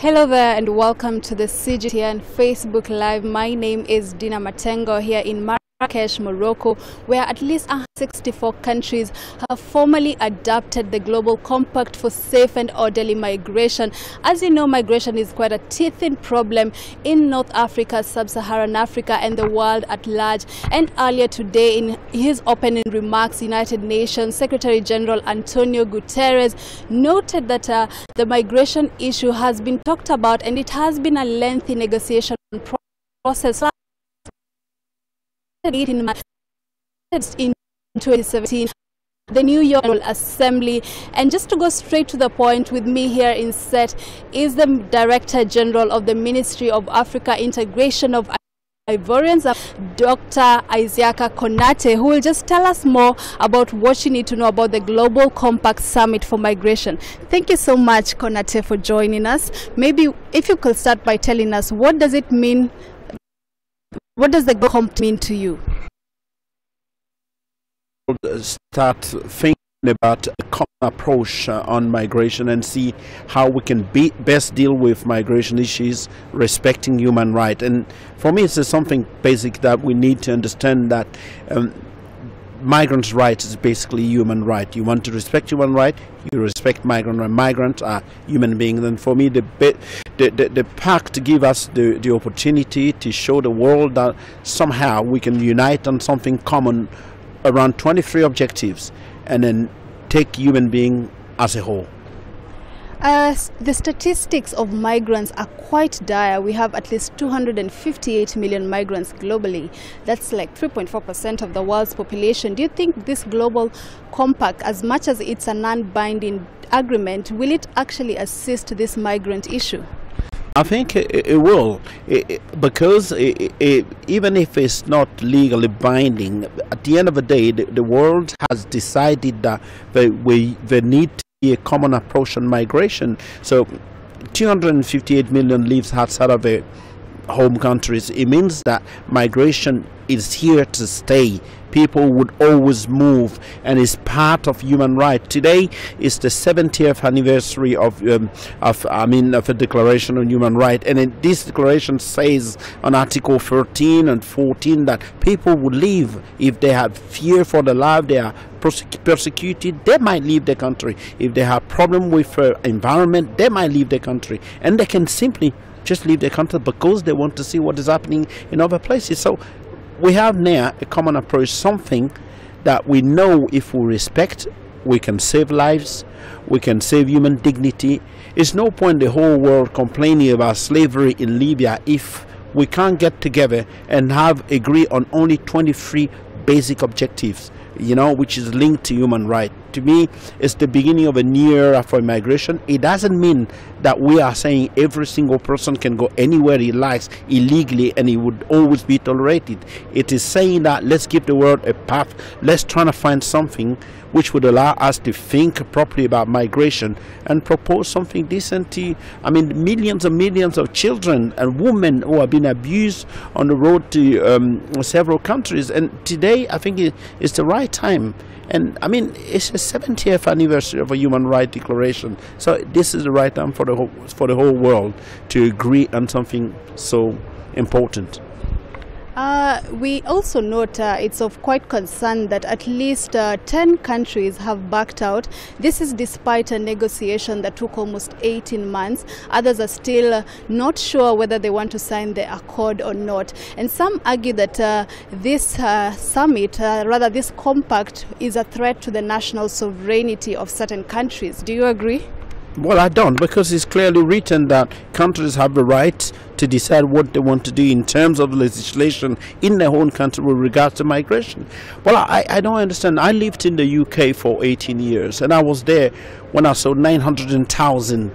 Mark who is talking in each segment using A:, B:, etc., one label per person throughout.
A: Hello there and welcome to the CGTN Facebook Live. My name is Dinah Matengo here in Marrakesh, Morocco, where at least 64 countries have formally adopted the Global Compact for Safe and Orderly Migration. As you know, migration is quite a teething problem in North Africa, Sub-Saharan Africa and the world at large. And earlier today, in his opening remarks, United Nations Secretary General Antonio Guterres noted that the migration issue has been talked about and it has been a lengthy negotiation process. In 2017, the New York General Assembly. And just to go straight to the point, with me here in set is the Director General of the Ministry of Africa Integration of Ivorians, Dr. Issiaka Konate, who will just tell us more about what you need to know about the Global Compact Summit for Migration. Thank you so much, Konate, for joining us. Maybe if you could start by telling us, what does it mean? What does the Global Compact mean to you?
B: Start thinking about a common approach on migration and see how we can best deal with migration issues, respecting human rights. And for me, it's something basic that we need to understand, that migrants' rights is basically human right. You want to respect human right, you respect migrant rights. Migrants are human beings. And for me, the pact give us the opportunity to show the world that somehow we can unite on something common around 23 objectives and then take human being as a whole.
A: The statistics of migrants are quite dire. We have at least 258 million migrants globally. That's like 3.4% of the world's population. Do you think this Global Compact, as much as it's a non-binding agreement, will it actually assist this migrant issue?
B: I think it will, because even if it's not legally binding, at the end of the day, the world has decided that there need to be a common approach on migration. So 258 million lives outside of their home countries. It means that migration is here to stay. People would always move, and it's part of human right. Today is the 70th anniversary of a Declaration on Human Rights, and this declaration says on Article 13 and 14 that people would leave if they have fear for their life, they are persecuted, they might leave the country. If they have problem with environment, they might leave the country, and they can simply just leave the country because they want to see what is happening in other places. So we have now a common approach, something that we know if we respect, we can save lives, we can save human dignity. It's no point the whole world complaining about slavery in Libya if we can't get together and agree on only 23 basic objectives, which is linked to human rights. To me, it's the beginning of a new era for migration. It doesn't mean that we are saying every single person can go anywhere he likes illegally and he would always be tolerated. It is saying that let's give the world a path. Let's try to find something which would allow us to think properly about migration and propose something decent to, millions and millions of children and women who have been abused on the road to several countries. And today, I think it's the right time. And it's the 70th anniversary of a Human Rights Declaration. So this is the right time for the whole world to agree on something so important.
A: We also note it's of quite concern that at least 10 countries have backed out. This is despite a negotiation that took almost 18 months. Others are still not sure whether they want to sign the accord or not. And some argue that this summit, rather this compact, is a threat to the national sovereignty of certain countries. Do you agree?
B: Well, I don't, because it's clearly written that countries have the right to decide what they want to do in terms of legislation in their own country with regards to migration. Well, I don't understand. I lived in the UK for 18 years, and I was there when I saw 900,000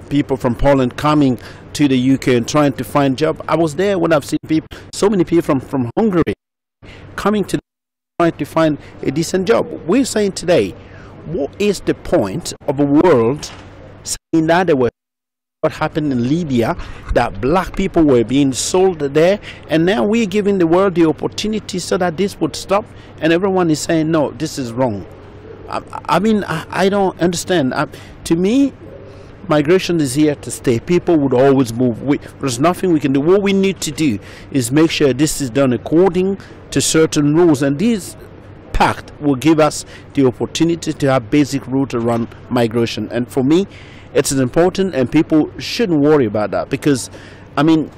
B: people from Poland coming to the UK and trying to find jobs. I was there when I've seen so many people from Hungary coming to trying to find a decent job. We're saying today, what is the point of a world saying that there were what happened in Libya, that black people were being sold there, and now we're giving the world the opportunity so that this would stop, and everyone is saying no, this is wrong. I don't understand. To me, Migration is here to stay. People would always move. There's nothing we can do. What we need to do is make sure this is done according to certain rules, and this pact will give us the opportunity to have basic rules around migration. And for me, it's important, and people shouldn't worry about that, because I mean,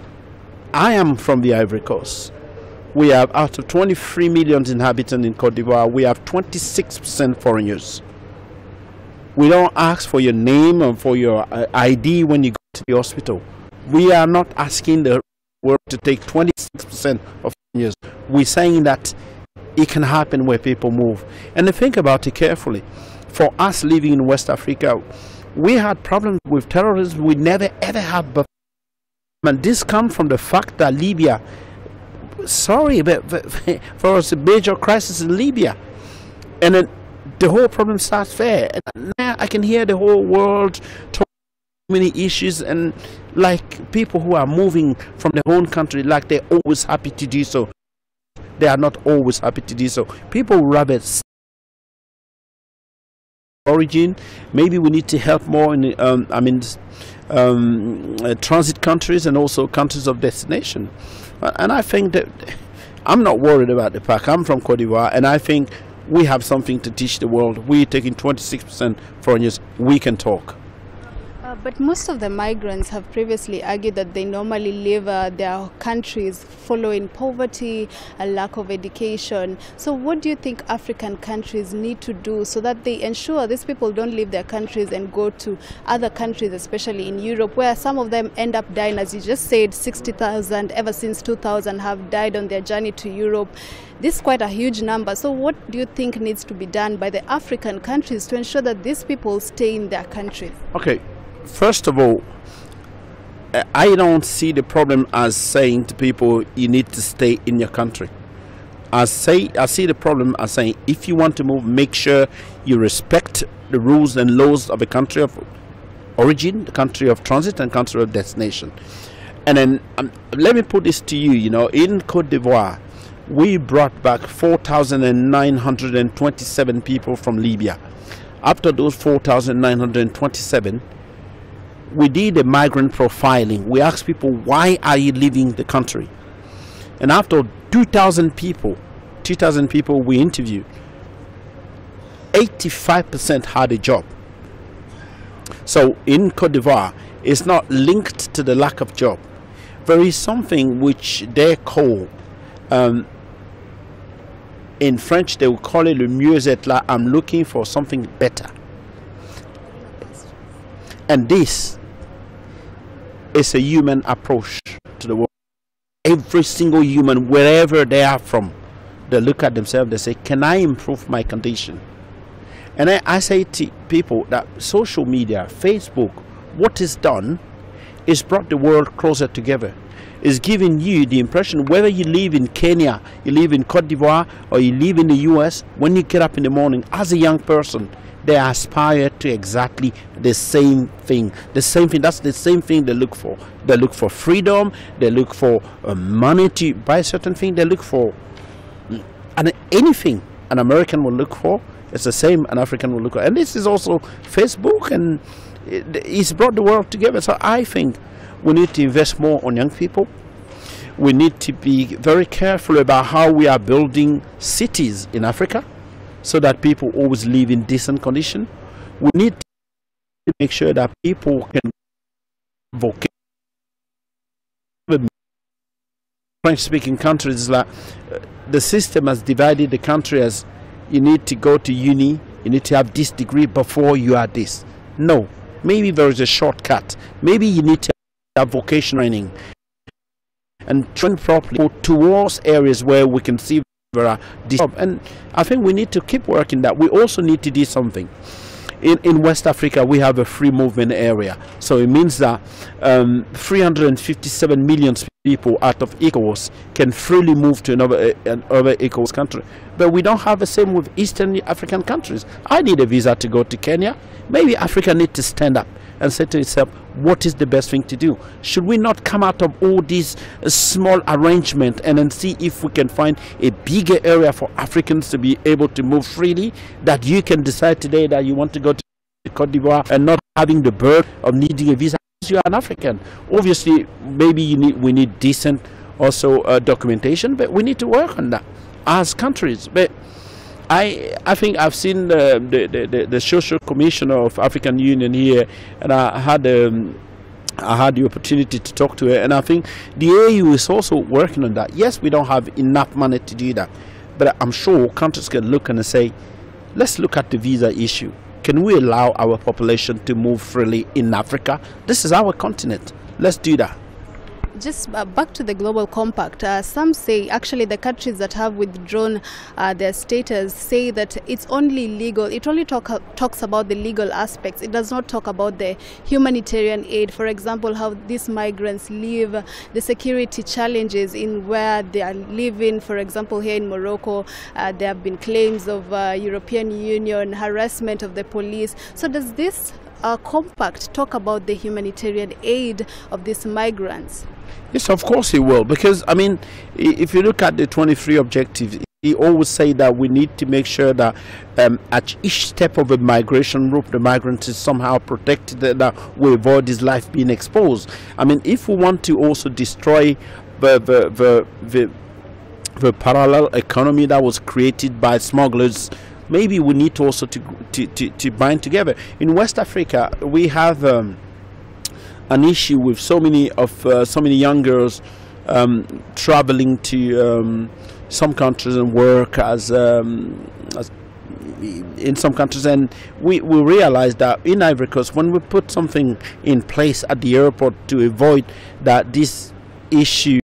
B: I am from the Ivory Coast. We have, out of 23 million inhabitants in Cote d'Ivoire, we have 26% foreigners. We don't ask for your name or for your ID when you go to the hospital. We are not asking the world to take 26% of foreigners. We're saying that it can happen where people move. And think about it carefully. For us living in West Africa, we had problems with terrorism we never ever had before. And this comes from the fact that Libya, sorry, but for us, a major crisis in Libya. And then the whole problem starts there. And now I can hear the whole world talk many issues, and like people who are moving from their own country, like they're always happy to do so. They are not always happy to do so. People rather origin. Maybe we need to help more in transit countries and also countries of destination. And I think that I'm not worried about the pack. I'm from Cote d'Ivoire, and I think we have something to teach the world. We're taking 26% foreigners. We can talk.
A: But most of the migrants have previously argued that they normally leave their countries following poverty, a lack of education. So what do you think African countries need to do so that they ensure these people don't leave their countries and go to other countries, especially in Europe, where some of them end up dying? As you just said, 60,000 ever since 2000 have died on their journey to Europe. This is quite a huge number. So what do you think needs to be done by the African countries to ensure that these people stay in their countries?
B: Okay. First of all, I don't see the problem as saying to people you need to stay in your country. I see the problem as saying if you want to move, make sure you respect the rules and laws of the country of origin, the country of transit, and country of destination. And then let me put this to you. You know, in Cote d'Ivoire, we brought back 4,927 people from Libya. After those 4,927, we did a migrant profiling. We asked people, why are you leaving the country? And after 2,000 people we interviewed, 85% had a job. So in Cote d'Ivoire, it's not linked to the lack of job. There is something which they call, in French they will call it le mieux-être. Là, I'm looking for something better. And this is a human approach to the world. Every single human, wherever they are from, they look at themselves, they say, can I improve my condition? And I say to people that social media, Facebook, what is done is brought the world closer together. It's giving you the impression, whether you live in Kenya, you live in Cote d'Ivoire, or you live in the US, when you get up in the morning as a young person, they aspire to exactly the same thing. The same thing. That's the same thing they look for. They look for freedom. They look for money to buy certain things. They look for anything an American will look for. It's the same an African will look for. And this is also Facebook, and it's brought the world together. So I think we need to invest more on young people. We need to be very careful about how we are building cities in Africa, so that people always live in decent condition. We need to make sure that people can vote. French-speaking countries, like the system has divided the country as you need to go to uni, you need to have this degree before you are this. No, maybe there is a shortcut. Maybe you need to have vocational training and train properly towards areas where we can see. And I think we need to keep working that. We also need to do something. In West Africa, we have a free movement area. So it means that 357 million people out of ECOWAS can freely move to another ECOWAS country. But we don't have the same with Eastern African countries. I need a visa to go to Kenya. Maybe Africa needs to stand up and say to itself, what is the best thing to do? Should we not come out of all these small arrangements and then see if we can find a bigger area for Africans to be able to move freely, that you can decide today that you want to go to Cote d'Ivoire and not having the burden of needing a visa because you are an African. Obviously, maybe we need decent also documentation, but we need to work on that as countries. But I think I've seen the Social Commissioner of African Union here, and I had the opportunity to talk to her, and I think the AU is also working on that. Yes, we don't have enough money to do that, but I'm sure countries can look and say, let's look at the visa issue. Can we allow our population to move freely in Africa? This is our continent. Let's do that.
A: Just back to the Global Compact, some say actually the countries that have withdrawn their status say that it's only legal. It only talks about the legal aspects. It does not talk about the humanitarian aid. For example, how these migrants live, the security challenges in where they are living. For example, here in Morocco, there have been claims of European Union harassment of the police. So does this compact talk about the humanitarian aid of these migrants?
B: Yes, of course it will, because I mean, if you look at the 23 objectives, he always say that we need to make sure that at each step of a migration route, the migrant is somehow protected, that we avoid his life being exposed. I mean, if we want to also destroy the parallel economy that was created by smugglers, maybe we need to also to bind together. In West Africa, we have an issue with so many young girls traveling to some countries and work as in some countries, and we realize that in Ivory Coast, when we put something in place at the airport to avoid that this issue